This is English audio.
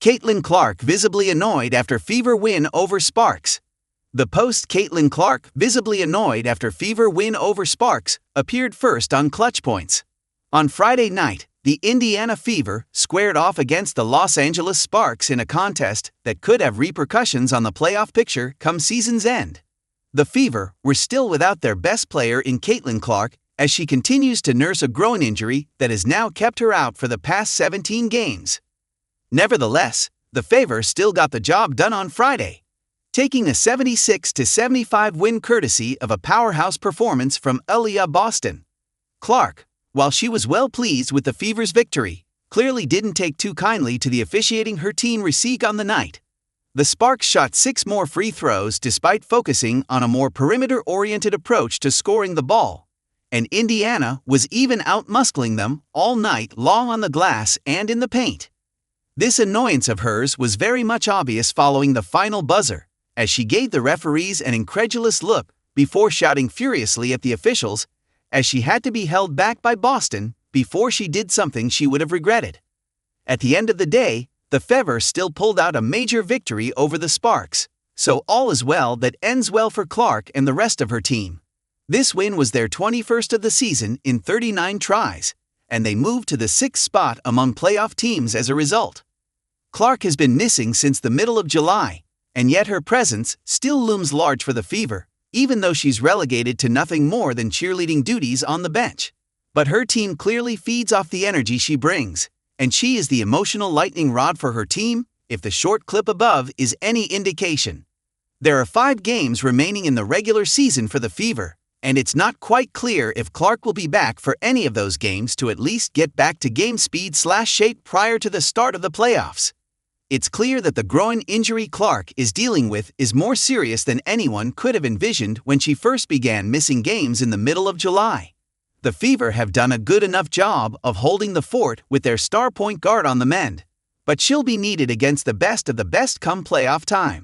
Caitlin Clark visibly annoyed after Fever win over Sparks. The post Caitlin Clark visibly annoyed after Fever win over Sparks appeared first on ClutchPoints. On Friday night, the Indiana Fever squared off against the Los Angeles Sparks in a contest that could have repercussions on the playoff picture come season's end. The Fever were still without their best player in Caitlin Clark as she continues to nurse a groin injury that has now kept her out for the past 17 games. Nevertheless, the Fever still got the job done on Friday, taking a 76-75 win courtesy of a powerhouse performance from Aliyah Boston. Clark, while she was well pleased with the Fever's victory, clearly didn't take too kindly to the officiating her team received on the night. The Sparks shot 6 more free throws despite focusing on a more perimeter-oriented approach to scoring the ball, and Indiana was even out-muscling them all night long on the glass and in the paint. This annoyance of hers was very much obvious following the final buzzer, as she gave the referees an incredulous look before shouting furiously at the officials, as she had to be held back by Boston before she did something she would have regretted. At the end of the day, the Fever still pulled out a major victory over the Sparks, so all is well that ends well for Clark and the rest of her team. This win was their 21st of the season in 39 tries, and they moved to the 6th spot among playoff teams as a result. Clark has been missing since the middle of July, and yet her presence still looms large for the Fever, even though she's relegated to nothing more than cheerleading duties on the bench. But her team clearly feeds off the energy she brings, and she is the emotional lightning rod for her team, if the short clip above is any indication. There are 5 games remaining in the regular season for the Fever, and it's not quite clear if Clark will be back for any of those games to at least get back to game speed/shape prior to the start of the playoffs. It's clear that the groin injury Clark is dealing with is more serious than anyone could have envisioned when she first began missing games in the middle of July. The Fever have done a good enough job of holding the fort with their star point guard on the mend, but she'll be needed against the best of the best come playoff time.